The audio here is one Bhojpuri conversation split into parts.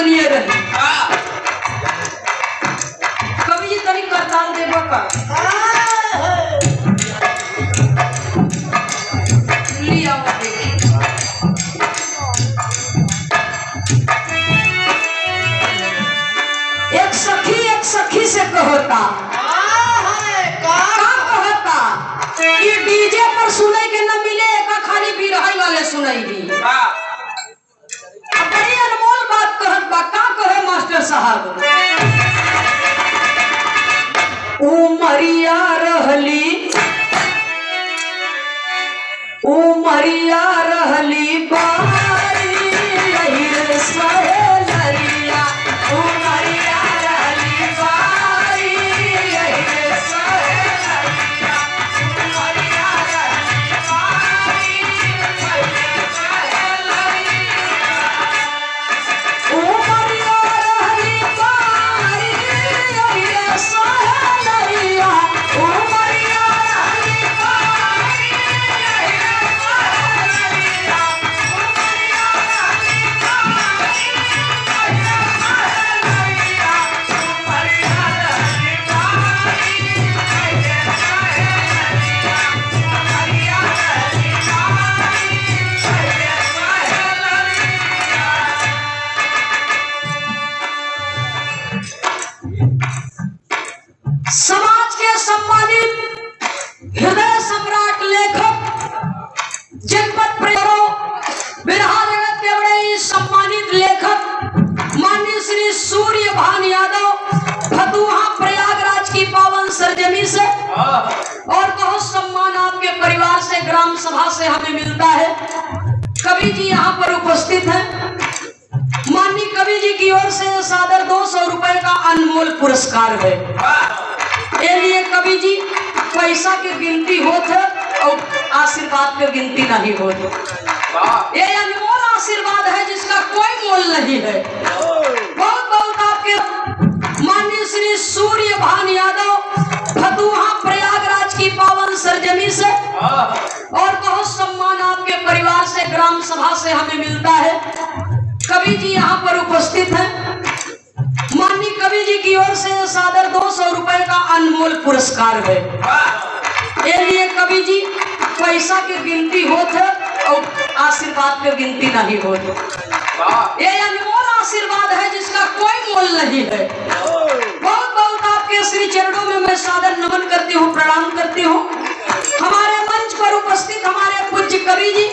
सुनिए रही। कवि जी तनी करताल देबो का लिया एक सखी से कहता कि डीजे पर सुनाई के न मिले का खाली बिरहाई वाले सुनाई दी। बड़ी अनमोल बात कहत बा का कहे मास्टर साहब। उमरिया रहली बारी यही रे सहेलरिया। उमरिया रहली बारी यही रे सहेलरिया। उमरिया रहली बारी यही रे सहेलरिया। उमरिया रहली बारी यही रे सहेलरिया। उमरिया रहली बारी यही रे सहेलरिया। उमरिया रहली बारी यही रे सहेलरिया। उमरिया रहली बारी यही रे सहेलरिया। उमरिया रहली बारी यही रे सहेलरिया। समाज के सम्मानित हृदय सम्राट लेखक जनपद प्रेरो बिरहा जगत के बड़े ही सम्मानित लेखक माननीय श्री सूर्य भान यादव फतुहा प्रयागराज की पावन सरजमी से और बहुत सम्मान आपके परिवार से ग्राम सभा से हमें मिलता है। कवि जी यहाँ पर उपस्थित हैं। माननीय कवि जी की ओर से सादर 200 रुपए का अनमोल पुरस्कार है। ये लिए कवि जी पैसा की गिनती होत है और आशीर्वाद की गिनती नहीं होती। ये अनमोल आशीर्वाद है जिसका कोई मोल नहीं है। बहुत बहुत आपके माननीय श्री सूर्य भान यादव फतुहा प्रयागराज की पावन सरजमी से और बहुत सम्मान आपके परिवार से ग्राम सभा से हमें मिलता है। कवि जी यहाँ पर उपस्थित हैं। माननीय कवि जी की ओर से सादर 200 रुपए का अनमोल पुरस्कार है। ये लिए कवि जी पैसा की गिनती होत है और आशीर्वाद की गिनती नहीं होती। ये अनमोल आशीर्वाद है जिसका कोई मोल नहीं है। बहुत बहुत आपके श्री चरणों में मैं सादर नमन करती हूँ, प्रणाम करती हूँ। हमारे मंच पर उपस्थित हमारे पूज्य कवि जी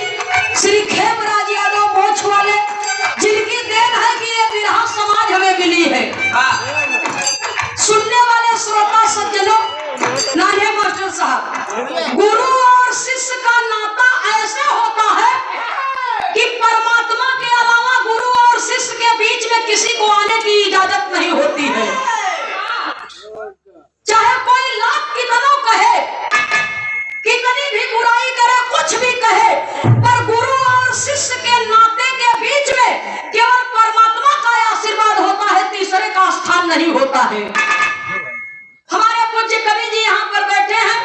श्री खेमराज यादव मोछ वाले, जिनकी देन है कि ये बिरहा समाज हमें मिली है। सुनने वाले श्रोता सज्जनों, नाने मास्टर साहब, गुरु और शिष्य का नाता ऐसा होता है कि परमात्मा के अलावा गुरु और शिष्य के बीच में किसी को आने की इजाजत नहीं होती है। चाहे कोई लाख कितना कहे, कितनी भी बुराई करे, कुछ भी कहे, पर गुरु और शिष्य के नाते के बीच में केवल परमात्मा का आशीर्वाद होता है, तीसरे का स्थान नहीं होता है। हमारे पूज्य कवि जी यहाँ पर बैठे हैं,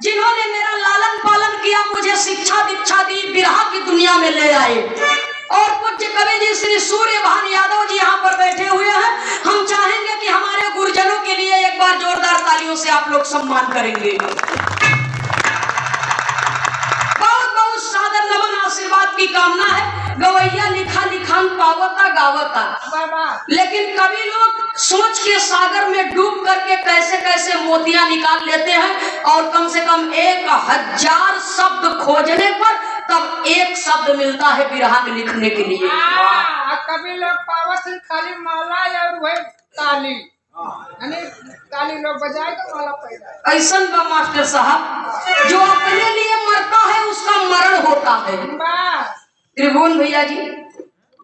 जिन्होंने मेरा लालन पालन किया, मुझे शिक्षा दीक्षा दी, बिरहा की दुनिया में ले आए। और पूज्य कवि जी श्री सूर्य भान यादव जी यहाँ पर बैठे हुए हैं। हम चाहेंगे कि हमारे गुरुजनों के लिए एक बार जोरदार तालियों से आप लोग सम्मान करेंगे। सादर नमन आशीर्वाद की कामना है। गवैया लिखा लिखान पावता गावता, लेकिन कवि लोग सोच के सागर में डूब करके कैसे कैसे मोतियां निकाल लेते हैं और कम से कम 1000 शब्द खोजने पर तब एक शब्द मिलता है बिरहा में लिखने के लिए। कवि लोग पावत खाली माला और वही ताली, ताली लोग बजाए तो माला पैदा। ऐसा बा मास्टर साहब, जो अपने लिए मरता है उसका मरण होता है। त्रिभुवन भैया जी,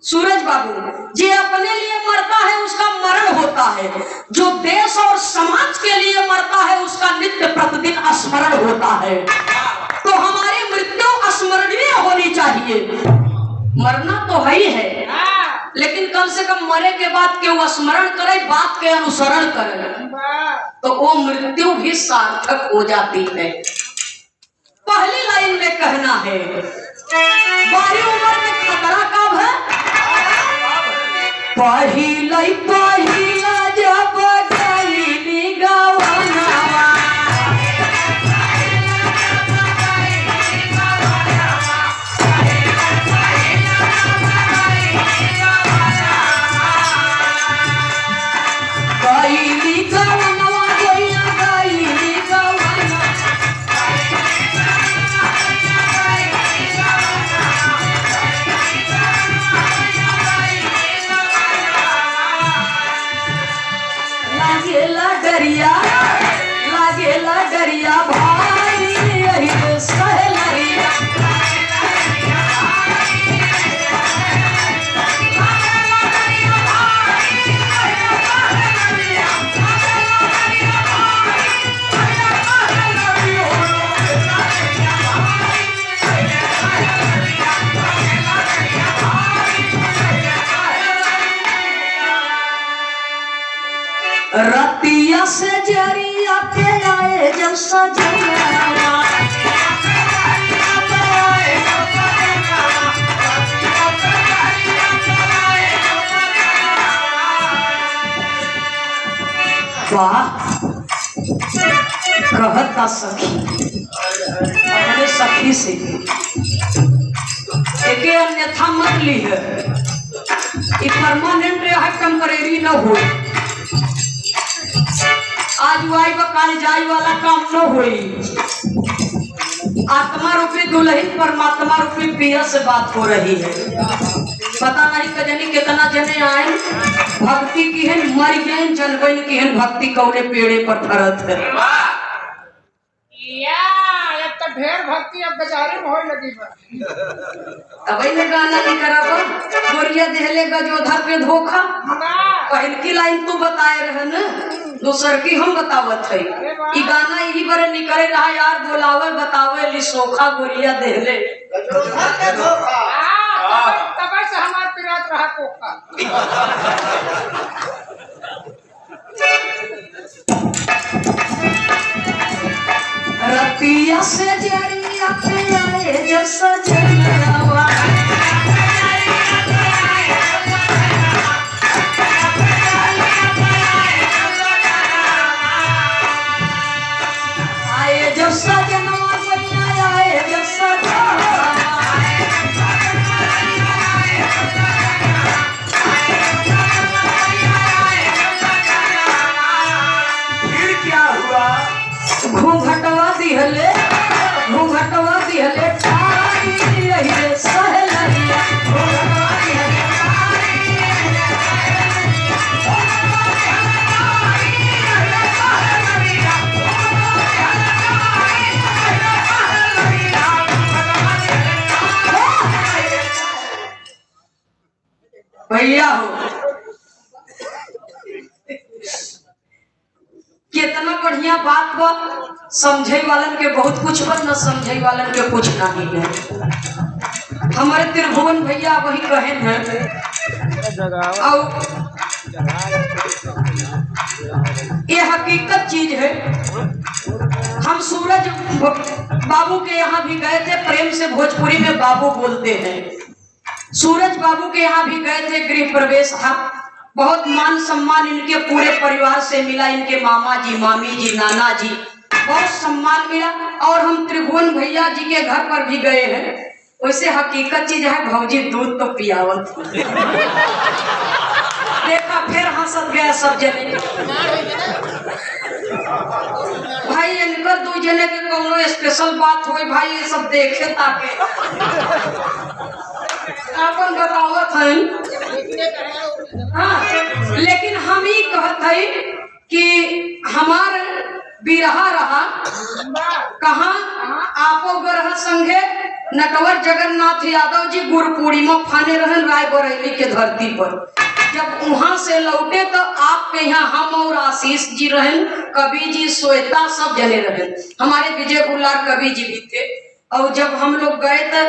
सूरज बाबू जी, अपने लिए मरता है उसका मरण होता है। जो देश और समाज के लिए मरता है उसका नित्य प्रतिदिन स्मरण होता है। तो हमारी मृत्यु स्मरणीय होनी चाहिए। मरना तो है ही है, लेकिन कम से कम मरे के बाद केवल स्मरण करे, बात के अनुसरण करे, तो वो मृत्यु भी सार्थक हो जाती है। पहली लाइन में कहना है, बारी उम्र में खतरा कब है, पहिला जब गईली गवनवा गईली गवनवा गईला गईली गवनवा लागेला डरिया भाई यही तो सहलरिया रतिया से जरिया पे आए जब सजना वाह कहता सखी अपने सखी से एके अन्यथा मत ली है परमानेंट रहा टेम्परेरी न हो आज वाई काल जाई वाला काम न होई आत्मा रूपी दुल्हन परमात्मा रूपी पिया से बात हो रही है पता नहीं कजनी कितना जने आए भक्ति की है मर गए जनबन की है भक्ति कौने पेड़े पर फरत है तो ढेर भक्ति अब बेचारे में होय लगी तबई ने गाना नहीं कराबो गोरिया देहले गजोधर पे धोखा पहल की लाइन तू बताए रहे न दूसर की हम बतावत है ई गाना यही बरे निकले रहा यार बोलावे बतावे ली सोखा गोरिया देहले गजोधर पे धोखा तब से हमार पिरात रहा कोखा रतिया से जरिया पे आए जब सजनवा आए जब सजनवा बनिया आए जब सजनवा फिर क्या हुआ घूंघटवा दिहले ठाई यही रे सहलरिया घूंघटवा दिहले भैया हो कितना बढ़िया बात बा समझे वालन के बहुत कुछ बा न समझे वालन के कुछ नहीं है हमारे त्रिभुवन भैया वही कहे हैं और ये हकीकत चीज है हम सूरज बाबू के यहाँ भी गए थे प्रेम से भोजपुरी में बाबू बोलते हैं सूरज बाबू के यहाँ भी गए थे गृह प्रवेश था बहुत मान सम्मान इनके पूरे परिवार से मिला इनके मामा जी मामी जी नाना जी बहुत सम्मान मिला और हम त्रिभुवन भैया जी के घर पर भी गए हैं वैसे हकीकत चीज है भौजी दूध तो पियावत देखा फिर हंसत गया सब जने भाई इनका दो जने के कोनो स्पेशल बात हो भाई ये सब देखे ताके अपन बतावत है हाँ लेकिन हम ही कहत है कि हमार बिरहा रहा कहाँ आपो ग्रह संघे नटवर जगन्नाथ यादव जी गुरु पूर्णिमा फाने रहन रायबरेली के धरती पर जब वहां से लौटे तो आपके यहाँ हम और आशीष जी रहन कवि जी श्वेता सब जने रहन हमारे विजय बुल्लार कवि जी भी थे और जब हम लोग गए तो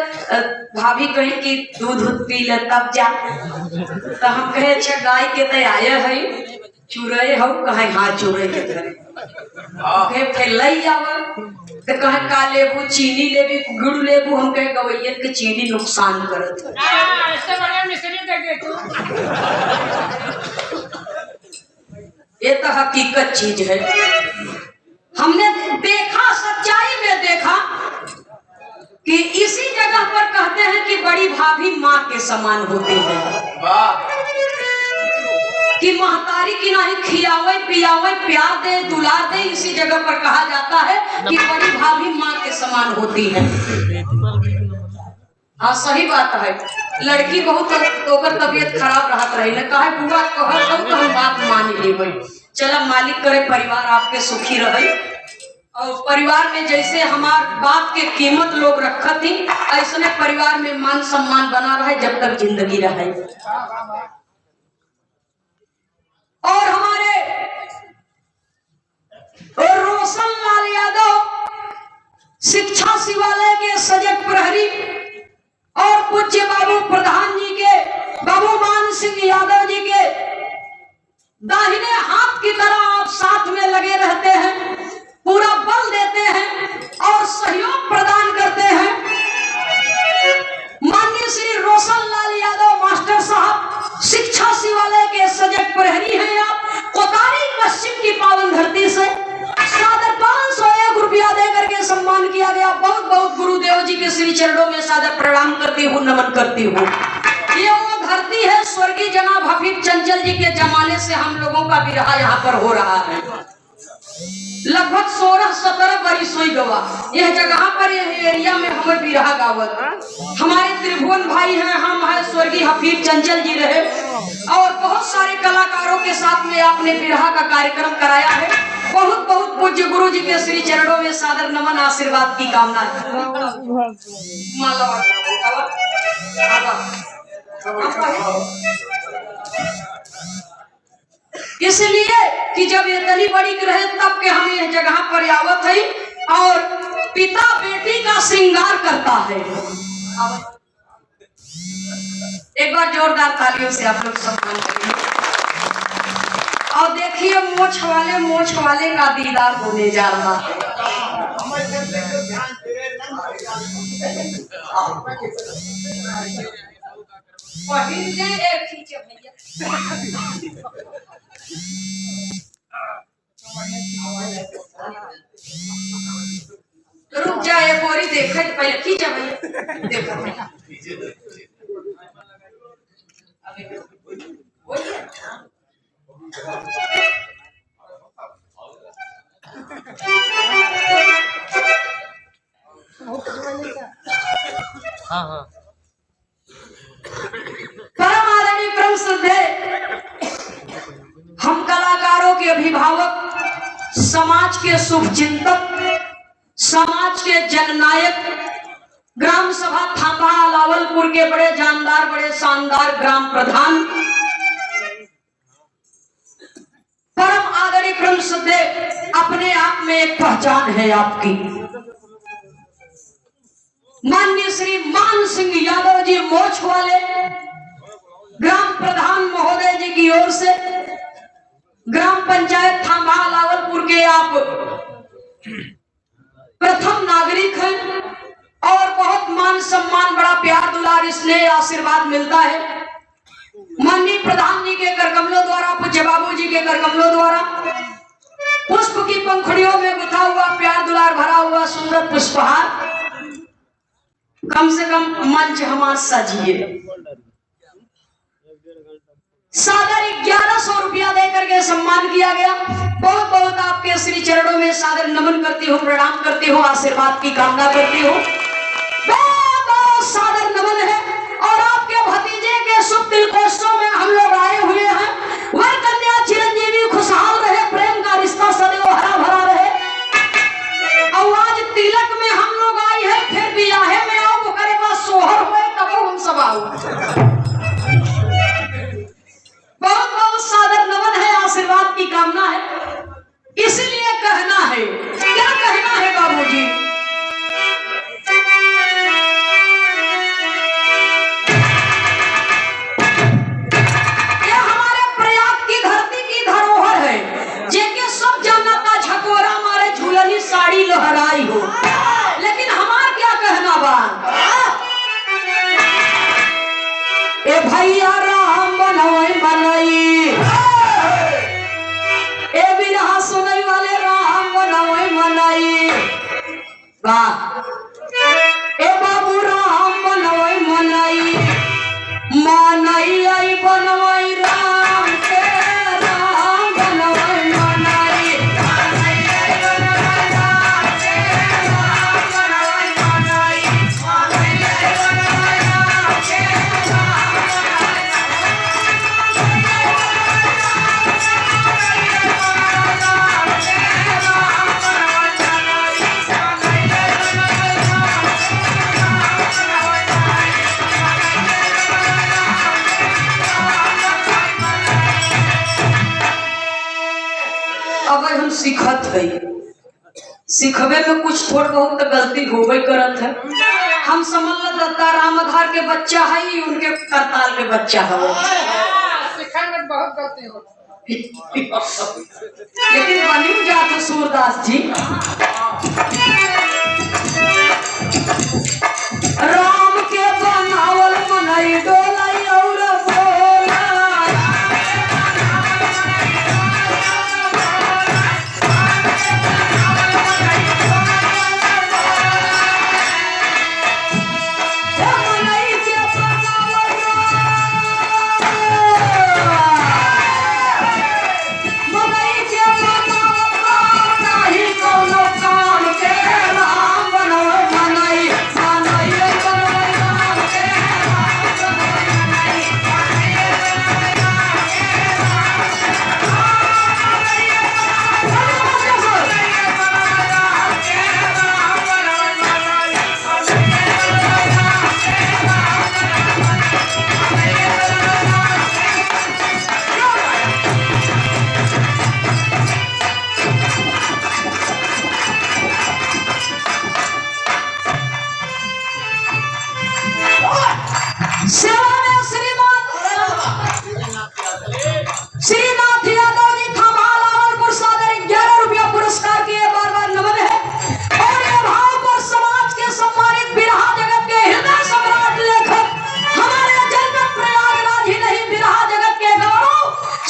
भाभी कही कि दूध पी ले तब जा तो हम कहे अच्छा गाय के तो आए है चुरई हो कहे हाँ चुरई के घरे कहे फिर लई आवा तो कहे का लेबू चीनी लेबी गुड़ लेबू हम कहे गवैयन के चीनी नुकसान करत है। ऐसे बढ़िया मिश्री दे दे तू। ये तो हकीकत चीज है। हमने देखा, सच्चाई में देखा कि इसी जगह पर कहते हैं कि बड़ी भाभी माँ के समान होती है, कि महतारी की नहीं खियावे पियावे प्यार दे दुलार दे। इसी जगह पर कहा जाता है कि बड़ी भाभी माँ के समान होती है। हाँ सही बात है। लड़की बहुत ओकर तबीयत खराब रहत रही न कहे बुआ कहल तो हम बात मान लेबै। चला मालिक करे परिवार आपके सुखी रहे और परिवार में जैसे हमार बात के कीमत लोग रखत थी ऐसने परिवार में मान सम्मान बना रहे जब तक जिंदगी रहे। और हमारे रोशन लाल यादव शिक्षा शिवालय के सजग प्रहरी और पूज्य बाबू प्रधान जी के बाबू मान सिंह यादव जी के दाहिने हाथ की तरह आप साथ में लगे रहते हैं, पूरा बल देते हैं और सहयोग प्रदान करते हैं। माननीय श्री रोशन लाल यादव मास्टर साहब शिक्षा शिवालय के सजग प्रहरी हैं। आप कोतारी पश्चिम की पावन धरती से सादर 501 रुपया देकर के सम्मान किया गया। बहुत बहुत गुरुदेव जी के श्री चरणों में सादर प्रणाम करती हूँ, नमन करती हूँ। ये वो धरती है स्वर्गीय जनाब हफीज चंचल जी के जमाने से हम लोगों का विरहा यहाँ पर हो रहा है। लगभग 16-17 बरिस हुई गवा यह जगह पर, यह एरिया में हमें विरहा गावत। हमारे त्रिभुवन भाई हैं, हम हैं, स्वर्गीय हफीज चंचल जी रहे और बहुत सारे कलाकारों के साथ में आपने विरहा का कार्यक्रम कराया है। बहुत बहुत पूज्य गुरु जी के श्री चरणों में सादर नमन आशीर्वाद की कामना इसलिए कि जब ये इतनी बड़ी रहे तब के हमें यह जगह पर आवत है और पिता बेटी का श्रृंगार करता है। एक बार जोरदार तालियों से आप लोग सम्मान करेंगे। और देखिए मोछ वाले का दीदार होने जा रहा है। रुक जाए बोरी देखे पहले खींचा भैया देखो हाँ परम आदरणीय परम श्रद्धेय हम कलाकारों के अभिभावक, समाज के शुभ चिंतक, समाज के जननायक, ग्राम सभा थापा लावलपुर के बड़े जानदार बड़े शानदार ग्राम प्रधान, परम आदरणीय परम श्रद्धेय अपने आप में एक पहचान है आपकी। माननीय श्री मान सिंह यादव जी मोछ वाले ग्राम प्रधान महोदय जी की ओर से ग्राम पंचायत थामा लावलपुर के आप प्रथम नागरिक हैं और बहुत मान सम्मान बड़ा प्यार दुलार स्नेह आशीर्वाद मिलता है। माननीय प्रधान जी के करकमलों द्वारा, पूज्य बाबू जी के करकमलों द्वारा पुष्प की पंखुड़ियों में गुथा हुआ प्यार दुलार भरा हुआ सुंदर पुष्पहार कम से कम मंच हमारा सजिए। सादर 1100 रुपया देकर के सम्मान किया गया। बहुत बहुत आपके श्री चरणों में सादर नमन करती हूँ, प्रणाम करती हूँ, आशीर्वाद की कामना करती हूँ। बहुत बहुत सादर नमन है और आपके भतीजे के शुभ तिलकोत्सव में हम लोग आए हुए हैं। वर कन्या चिरंजीवी खुशहाल रहे, प्रेम का रिश्ता सदैव हरा भरा रहे। और आज तिलक में हम लोग आए हैं, फिर बियाहे में आओ करे का सोहर हुए तब हम सब आओ। बहुत बहुत सादर नमन है, आशीर्वाद की कामना है। इसलिए कहना है, क्या कहना है बाबूजी? ये हमारे अब हम सीखत है, सीखबे में कुछ थोड़ा बहुत तो गलती होबे करत है। हम समझ ल दत्ता रामधार के बच्चा है, उनके करताल के बच्चा है। सिखाने में बहुत गलती होती लेकिन बनी जात सूरदास जी, राम के बनावल मनई डोलाई और बोला, मनई के बनावल मनई के बनावल नाही कोनो काम के, राम बनवल मनई मनई बनवल राम के, राम बनवल मनई सेवा में श्रीनाथ यादव जी थमाल आवलपुर सादर 11 रुपया पुरस्कार के बार बार नमन है। और ये भाव पर समाज के सम्मानित बिरहा जगत के हृदय सम्राट लेखक हमारे जनपद प्रयागराज ही नहीं बिरहा जगत के गौरव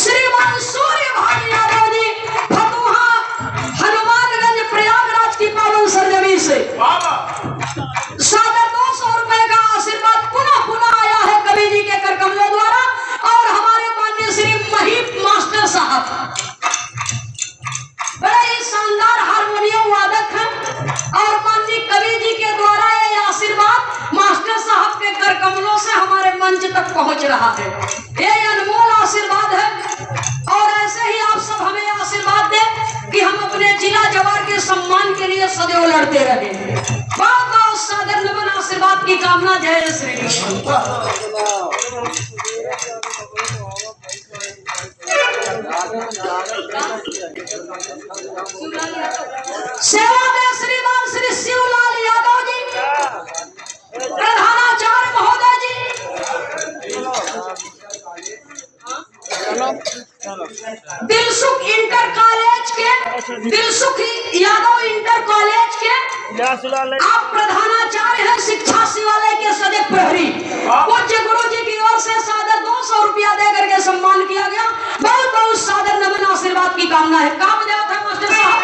श्रीमान सूर्य भाई यादव जी फतुहा हनुमानगंज प्रयागराज की पावन सरजमी से सादर 200 रुपए का आशीर्वाद पुनः पुनः आया है कवि जी के कर कमलों द्वारा। और हमारे माननीय श्री महीप मास्टर साहब बड़े ही शानदार हारमोनियम वादक हैं और माननीय कवि जी के द्वारा ये आशीर्वाद मास्टर साहब के कर कमलों से हमारे मंच तक पहुंच रहा है। ये अनमोल आशीर्वाद है और ऐसे ही आप सब हमें आशीर्वाद दें कि हम अपने जिला जवार के सम्मान के लिए सदैव लड़ते रहे। बहुत बहुत सादर नमन आशीर्वाद की कामना। जय श्री कृष्ण। सेवा में श्रीमान श्री शिवलाल यादव जी प्रधानाचार्य महोदय जी, दिलसुख इंटर कॉलेज के दिलसुख यादव इंटर कॉलेज के आप प्रधानाचार्य हैं, शिक्षा शिवालय के सदैव प्रहरी। पूज्य गुरु जी की ओर से सादर 200 रुपया दे करके सम्मान किया गया। बहुत बहुत सादर नमन आशीर्वाद की कामना है। काम देवत है मास्टर साहब।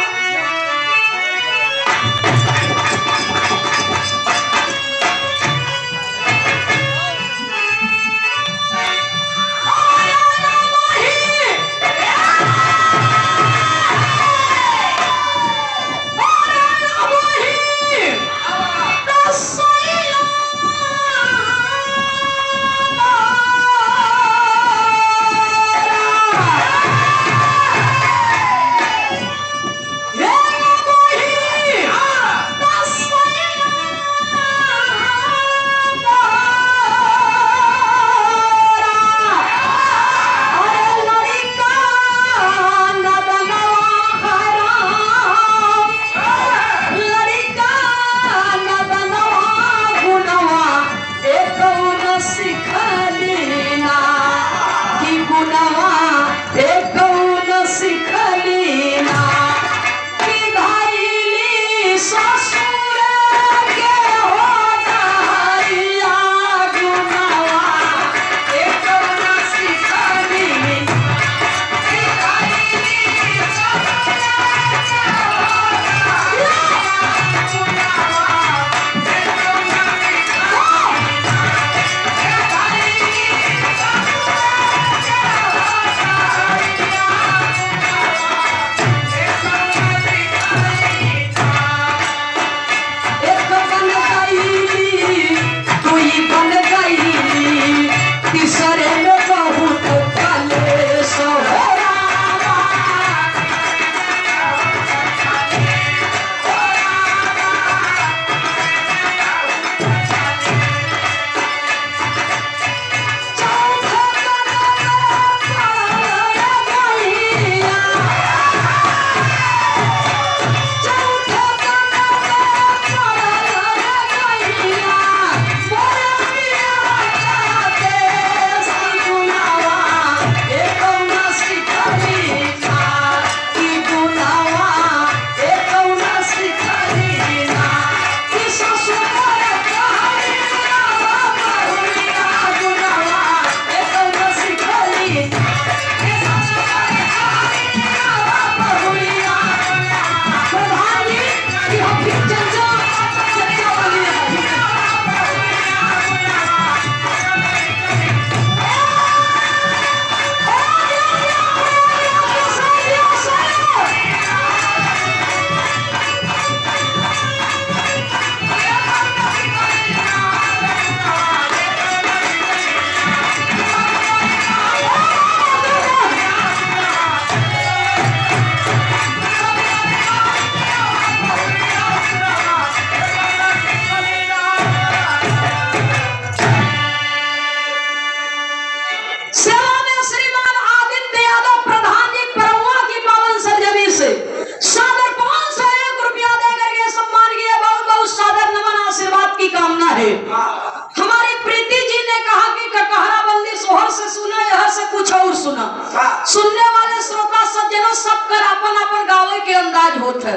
सुनने वाले श्रोता सज्जनों सबकर अपन अपन गावे के अंदाज होत है।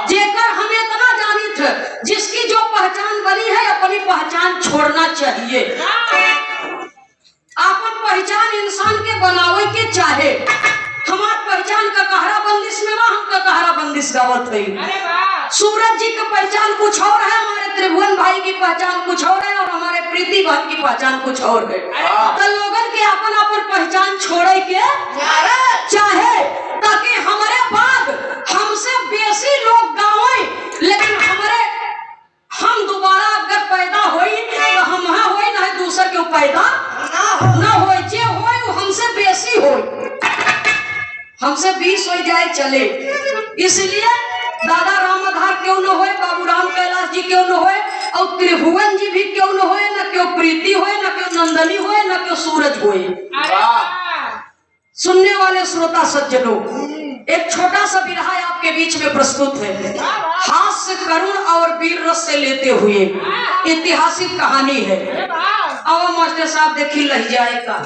जेकर हम इतना जानित है, जिसकी जो पहचान बनी है अपनी पहचान छोड़ना चाहिए। अपन पहचान इंसान के बनावे के चाहे। हमार पहचान का कहरा बंदिश में हम का कहरा बंदिश गावत है। सूरज जी की पहचान कुछ और है, हमारे त्रिभुवन भाई की पहचान कुछ और है, और हमारे प्रीति बहन की पहचान कुछ और है। तो लोगन के अपन अपन पहचान छोड़े के चाहे, ताकि हमारे बाद हमसे बेसी लोग गावे, लेकिन हमारे हम दोबारा अगर पैदा होई तो हम होई ना दूसर के पैदा ना हो, जे होई वो हमसे बेसी होई, हमसे 20 हो जाए चले। इसलिए दादा राम आधार क्यों न होए, बाबू राम कैलाश जी क्यों न होए, और त्रिभुवन जी भी क्यों न होए, न क्यों प्रीति होए, न क्यों नंदनी होए, न क्यों सूरज होए। सुनने वाले श्रोता सज्जनों, एक छोटा सा बिरहा आपके बीच में प्रस्तुत है। हास्य करुण और वीर रस से लेते हुए ऐतिहासिक कहानी है। अब मास्टर साहब देखी लह जाएगा।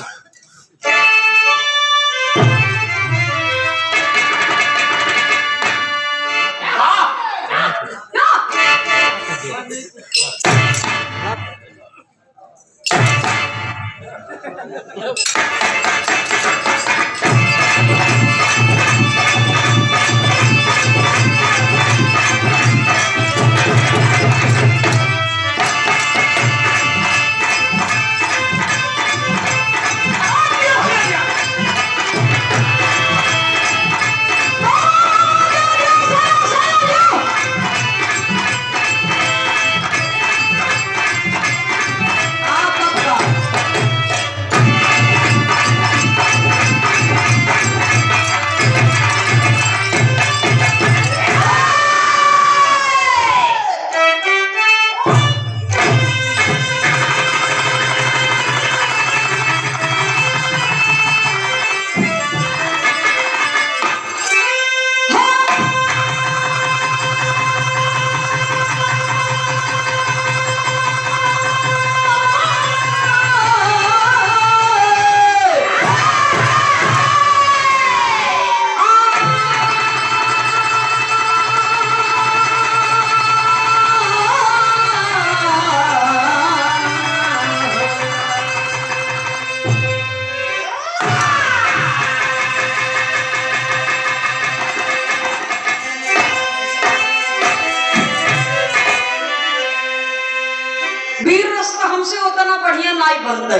बनते,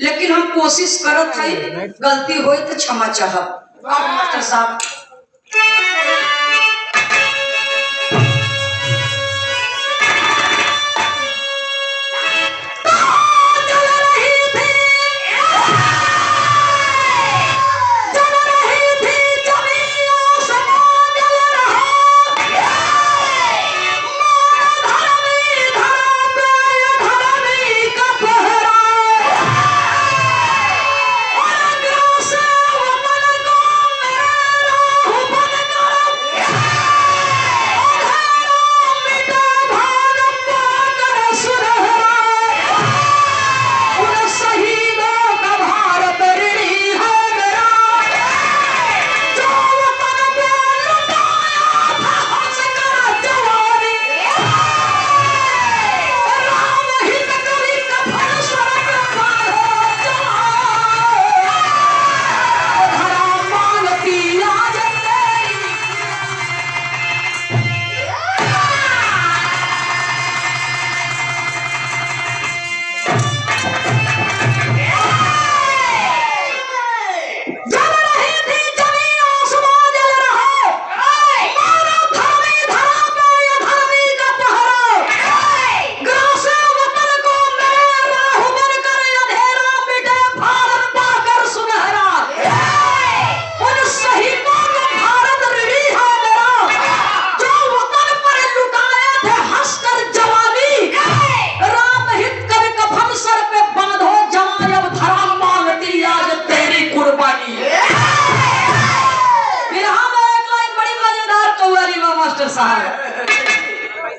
लेकिन हम कोशिश करत है, गलती होई तो क्षमा चाहब। मास्टर साहब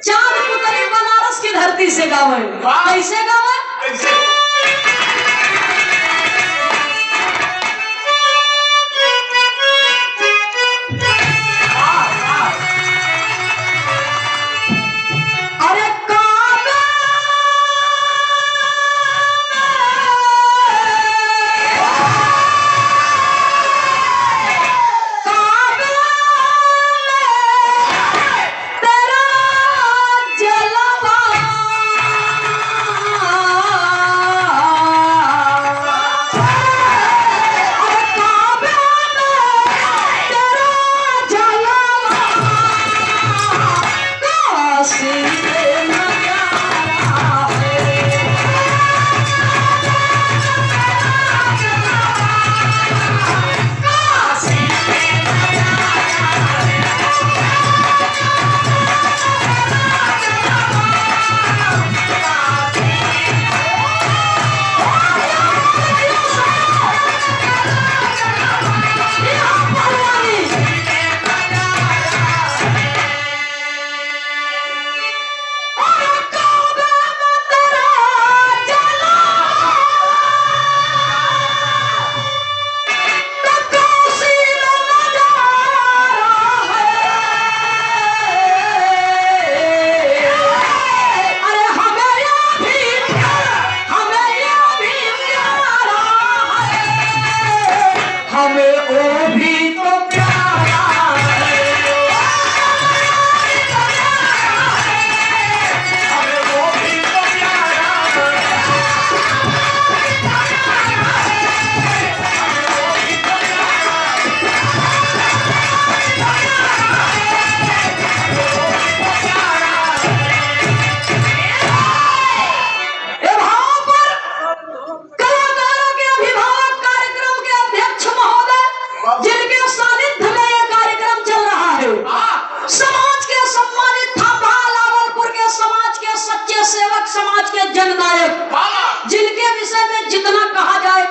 चांद पुतली बनारस की धरती से गावे। कैसे गावे?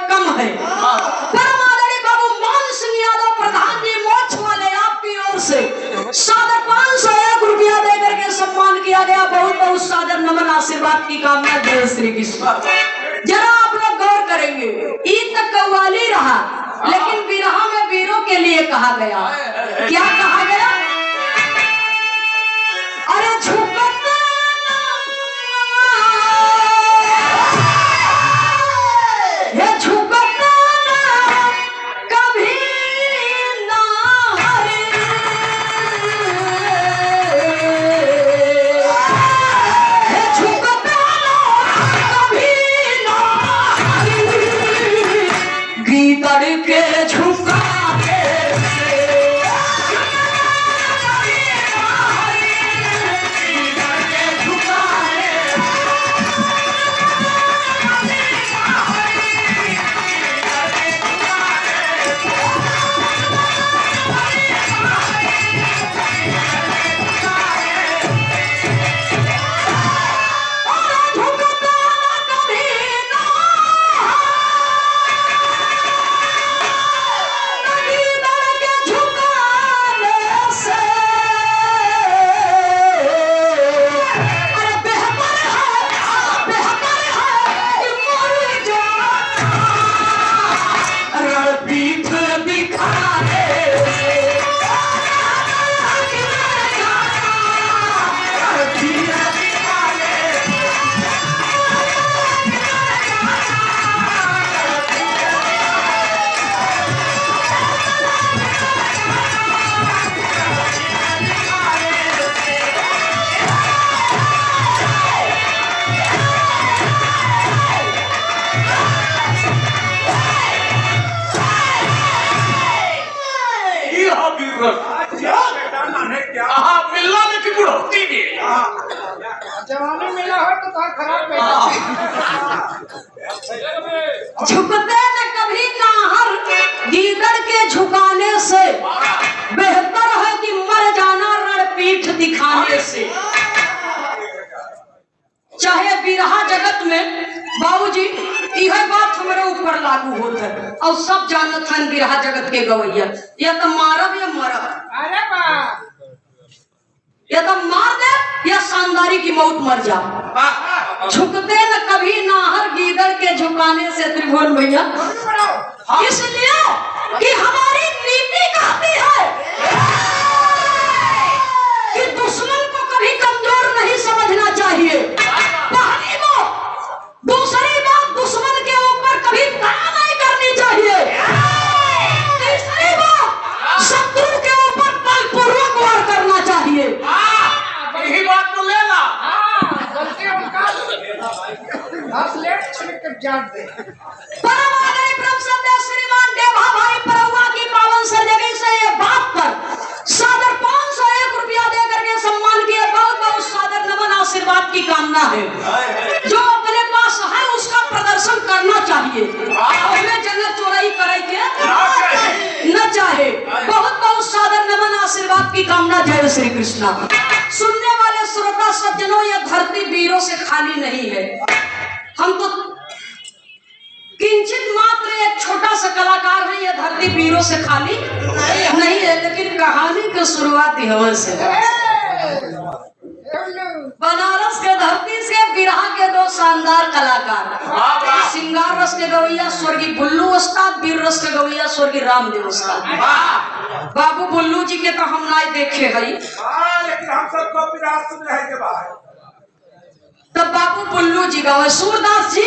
कम है। परम आदरणीय बाबू मान सिंह यादव प्रधान जी मोक्ष वाले आपकी ओर से सादर 501 रुपया दे करके सम्मान किया गया। बहुत बहुत सादर नमन आशीर्वाद की कामना। जय श्री कृष्ण। जरा आप लोग गौर करेंगे, ईद तक कव्वाली रहा, लेकिन बिरहा में वीरों के लिए कहा गया। क्या कहा गया? अरे झुकता ये झुकता कभी ना हरे, ये झुकता कभी ना हरे, गीदड़ के झुकाने से जवानी मिला हो तो थोड़ा खराब झुकते न कभी नाहर, गीदड़ के झुकाने से बेहतर है कि मर जाना रणपीठ दिखाने से। चाहे बिरहा जगत में बाबूजी यह बात हमारे ऊपर लागू होता है और सब जानत हैं बिरहा जगत के गवैया, या तो मारब या मरब। अरे वाह, या तो मार दे या शानदारी की मौत मर जा। झुकते न कभी नाहर, गीदड़ के झुकाने से त्रिभुवन भैया, इसलिए कि हमारी नीति कहती है कि दुश्मन को कभी कमजोर नहीं समझना चाहिए। पहली बात। दूसरी बात, दुश्मन के ऊपर कभी दया नहीं करनी चाहिए। तीसरी बात, शत्रु के ऊपर बलपूर्वक वार करना चाहिए। यही बात तो लेना। गलती उनका हाथ लेट छिड़क कर जाट दे। परम आदरणीय प्रभु सदैव श्रीमान देवा भाई परवा की पावन सरजमी से ये बात पर सादर 501 रुपया दे करके सम्मान किया। बहुत बहुत सादर नमन आशीर्वाद की कामना है। जो अपने पास है उसका प्रदर्शन करना चाहिए, उसमें जन्नत चोराई करे के न चाहे। बहुत बहुत सादर नमन आशीर्वाद की कामना। जय श्री कृष्णा। सुनने वाले श्रोता सज्जनों, यह धरती वीरों से खाली नहीं है। हम तो किंचित मात्र एक छोटा सा कलाकार है, यह धरती वीरों से खाली नहीं है। लेकिन कहानी की शुरुआत यहाँ से बनारस के धरती से बिरहा के दो शानदार कलाकार, सिंगार रस के गवैया स्वर्गीय बुल्लू उस्ताद, वीर रस के गवैया स्वर्गीय रामदेव उस्ताद। बाबू बुल्लू जी के तो हम ना देखे हई, लेकिन हम सबको विरासत में है के बाहर। तब बाबू बुल्लू जी गवे। सूरदास जी,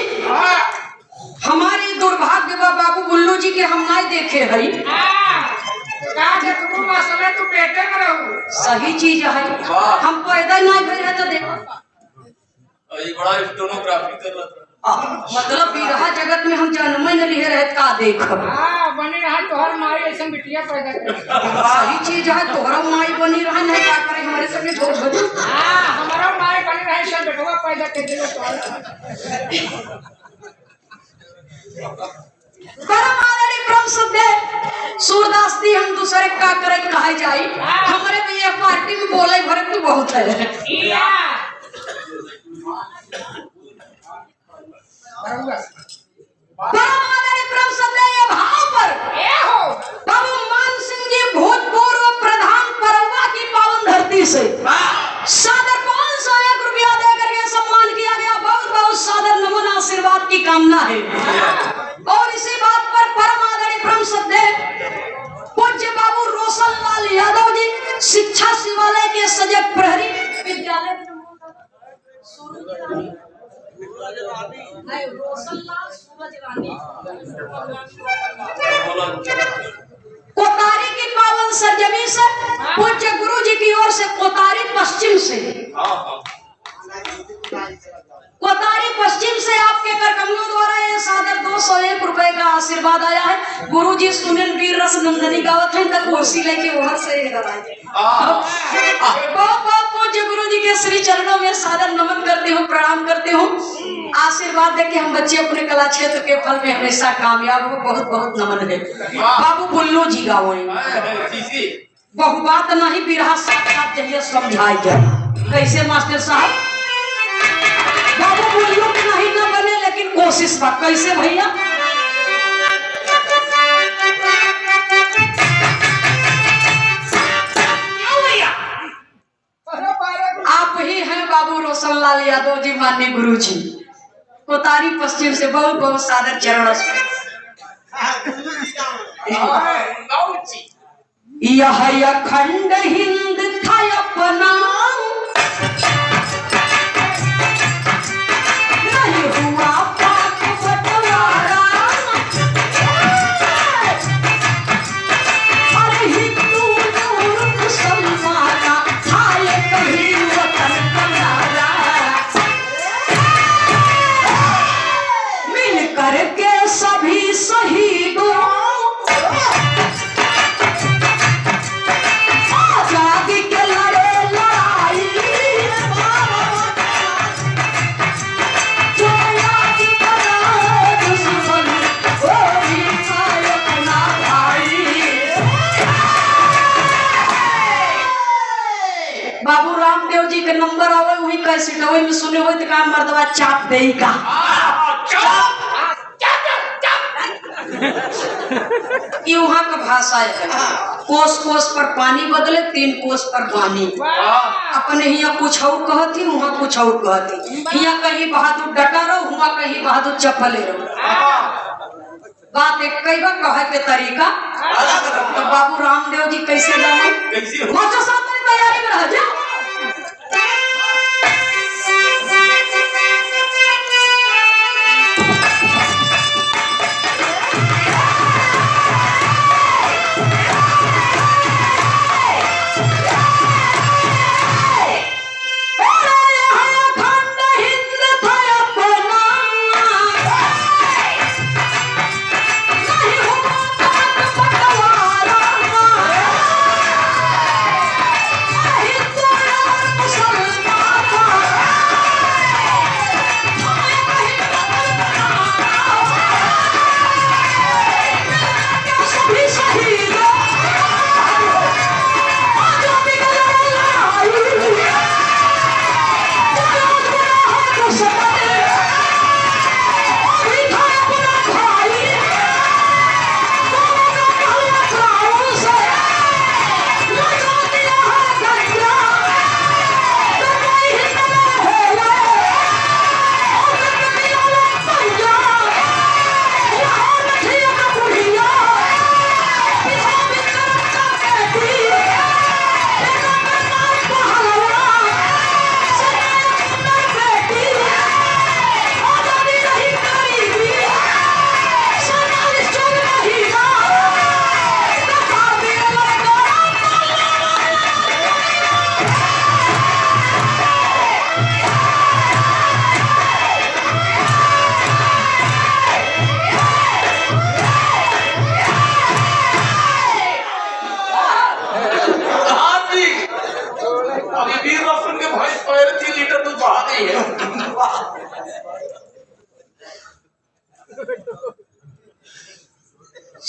हमारी दुर्भाग्य बा, बाबू बुल्लू जी के हम ना देखे हई। तू बेटे में रहू, सही चीज है। हम पैदा नहीं भइल है तो देखो बड़ा स्टोनोग्राफी कर रहा। मतलब बिरहा जगत में हम जन्म ही नहीं रहे का देखब। बनी रहा तोहर माई ऐसा बिटिया पैदा कर। सही चीज है, तोहरा माई बनी रहा नहीं का करे हमारे सबने धोख भजू। हमारा माई बनी रहा सब बेटवा पैदा कर दिलो। परम आदरणीय ब्रह्म सदे सूरदास जी, हम दूसरे का करे कहे जाई। हमारे भी ये पार्टी में बोले भरे तो बहुत है। परम आदरणीय बाबू मान सिंह जी भूतपूर्व प्रधान परवा की पावन धरती से सादर 501 रुपया दे करके सम्मान किया गया। बहुत बहुत सादर नमन आशीर्वाद की कामना है। और इसी बात पर परम आदरणीय परम श्रद्धेय पूज्य बाबू रोशन लाल यादव जी शिक्षा शिवालय के सजग प्रहरी विद्यालय कोतारी की पावन सरजमी से पूज्य गुरु जी की ओर से कोतारी पश्चिम से आपके कर कमलों द्वारा ये सादर 201 रुपए का आशीर्वाद आया है। गुरु जी सुनील वीर रस नंदनी गावत हैं तक कुर्सी लेके वहां से बहुत बहुत पूज्य गुरु जी के श्री चरणों में सादर नमन करती हूँ, प्रणाम करती हूँ। आशीर्वाद देके हम बच्चे अपने कला क्षेत्र के फल में हमेशा कामयाब हो। बहुत बहुत नमन है। बाबू बुल्लू जी गावे बहु बात नहीं बिरहा साथ साथ जहिए समझाई जाए। कैसे मास्टर साहब? बाबू बुल्लू नहीं न बने लेकिन कोशिश बा। कैसे भैया? आप ही हैं बाबू रोशन लाल यादव जी माननीय गुरु जी कोतारी पश्चिम से बहुत बहुत सादर चरण यह अखंड हिंद था अपना नहीं हुआ पाक बंटवारा। अरे हिंदू मुसलमाना था ये कभी वतन का नारा। मिल करके सभी शहीदों आजादी के लड़े लड़ाई जो याद करा दुश्मन वो भी था अपना भाई। बाबू रामदेव जी के नंबर आवे वही कैसे वही में सुने हुए तो काम मर्दवा चाप दे का ये वहाँ का भाषा है। कोस कोस पर पानी बदले 3 कोस पर पानी। अपने यहाँ कुछ और कहती वहाँ कुछ और कहती। यहाँ कहीं बहादुर डटा रहो वहाँ कहीं बहादुर चप्पले रहो। बात एक कई बार कहे के तरीका। तो बाबू रामदेव जी कैसे जाओ मास्टर साहब तैयारी में रह जाओ।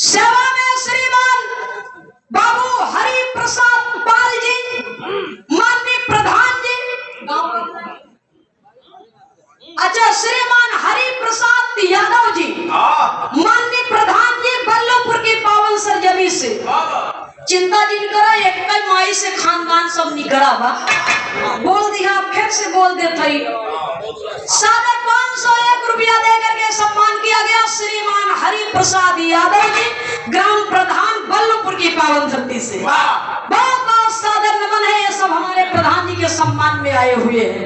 सेवा में श्रीमान बाबू हरि प्रसाद पाल जी माननीय प्रधान जी। अच्छा श्रीमान हरि प्रसाद यादव जी माननीय प्रधान जी बल्लभपुर की पावन सर्जरी चिंता जिन करा एक कई माई से खानदान सब निकला बा। बोल दिया फिर से बोल देते ही। सादर 501 रुपया दे करके सम्मान किया गया श्रीमान हरि प्रसाद यादव जी, ग्राम प्रधान बल्लभपुर की पावन धरती से। बहुत बहुत सादर नमन है। ये सब हमारे प्रधान जी के सम्मान में आए हुए हैं।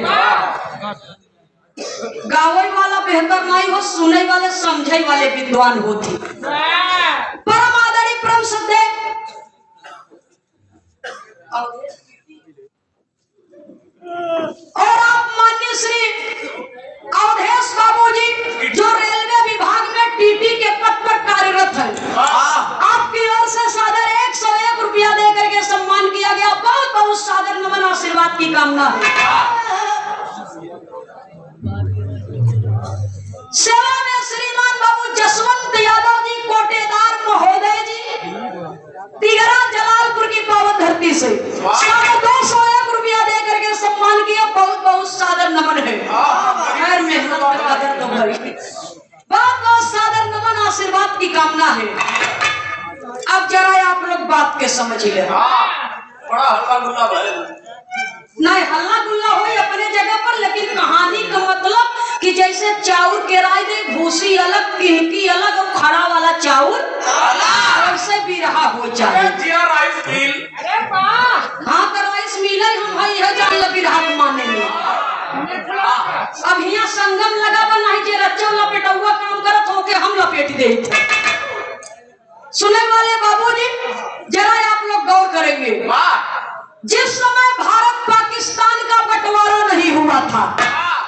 गावे वाला बेहतर नहीं हो, सुने वाले समझे वाले विद्वान होती। परम आदरणीय परम श्रद्धेय और आप माननीय श्री अवधेश बाबू जी, जो रेलवे विभाग में टीटी के पद पर कार्यरत है, आपकी ओर से सादर 101 रुपया दे करके सम्मान किया गया। बहुत बहुत सादर नमन आशीर्वाद की कामना है। सेवा में श्रीमान बाबू जसवंत यादव जी कोटेदार महोदय जी, तिगरा जलालपुर की पावन धरती से 201 रुपया दे करके सम्मान किया। बहुत बहुत सादर नमन है। खैर मेहनत का कदर तो भाई। बहुत बहुत सादर नमन आशीर्वाद की कामना है। अब जरा आप लोग बात के समझिए। बड़ा हल्ला गुल्ला भाई। नहीं हल्ला गुल्ला हो अपने जगह पर, लेकिन कहानी का मतलब कि जैसे चाउर के राय दे, भूसी अलग, किनकी अलग और खड़ा वाला चाउर वैसे भी रहा हो जाए। Rice mill. अरे वाह, हाँ तो राइस मिल हम भाई यह जान लगी रहा माने में। अब यहाँ संगम लगा बना है जे रच्चा लपेटुआ काम करत हो के हम लपेट दे। सुने वाले बाबूजी जरा आप लोग गौर करेंगे। जिस समय भारत पाकिस्तान का बंटवारा नहीं हुआ था,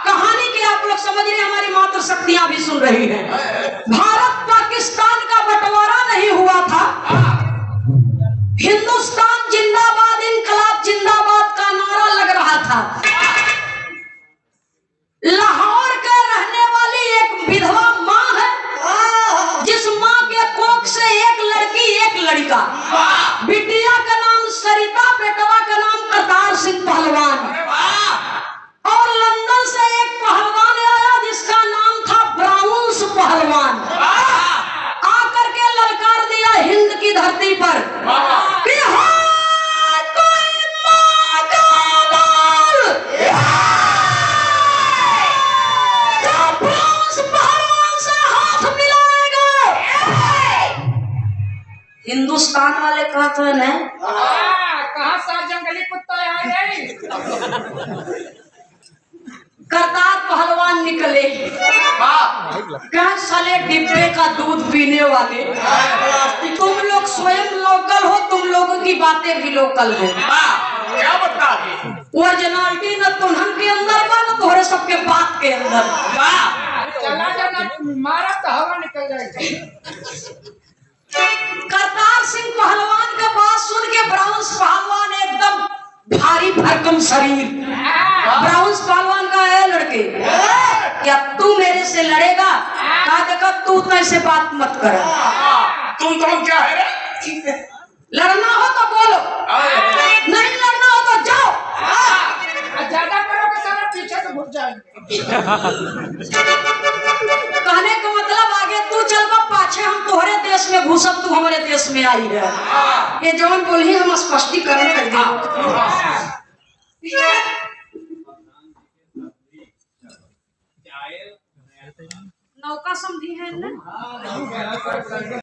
कहानी की आप लोग समझ रहे, हमारी मातृ शक्तियां भी सुन रही हैं। भारत पाकिस्तान का बंटवारा नहीं हुआ था, हिंदुस्तान जिंदाबाद इनकलाब जिंदाबाद का नारा लग रहा था। लाहौर के रहने वाली एक विधवा माँ है, जिस माँ के कोख से एक लड़की एक लड़का, बिटिया का नाम सरिता, बेटवा का नाम करतार सिंह पहलवान, और लंदन से एक पहलवान आया जिसका नाम था ब्राउन्स पहलवान। आकर के ललकार दिया हिंद की धरती पर कि हाँ कोई माँ का लाल, जो ब्राउन्स पहलवान से हाथ मिलाएगा। हिंदुस्तान वाले कहते हैं कहाँ सा जंगली कुत्ता आ गई। करतार पहलवान निकले, क्या साले डिब्बे का दूध पीने वाले। तुम लोग स्वयं लोकल हो, तुम लोगों की बातें भी लोकल है। क्या बता है? ओरिजिनलिटी न तुमन के अंदर बा न तोहरे सबके बात के अंदर। चला जाना मारा तो हवा निकल जाएगी। करतार सिंह पहलवान का बात सुन के ब्राउन्स पहलवान एकदम भारी भरकम शरीर, ब्राउन्स पहलवान का है लड़के, क्या तू मेरे से लड़ेगा? कहा देखा तू तो ऐसे बात मत कर। तुम क्या है रे? लड़ना हो तो बोलो, नहीं लड़ना हो तो जाओ। ज्यादा करोगे सारा पीछे से घुस जाएंगे। कहने का मतलब आगे तू चल बा, पाछे हम तोहरे देश में घुसब, तू हमारे देश में आई है। ये जौन बोली हम स्पष्टीकरण कर दे। नौका समझी है ना।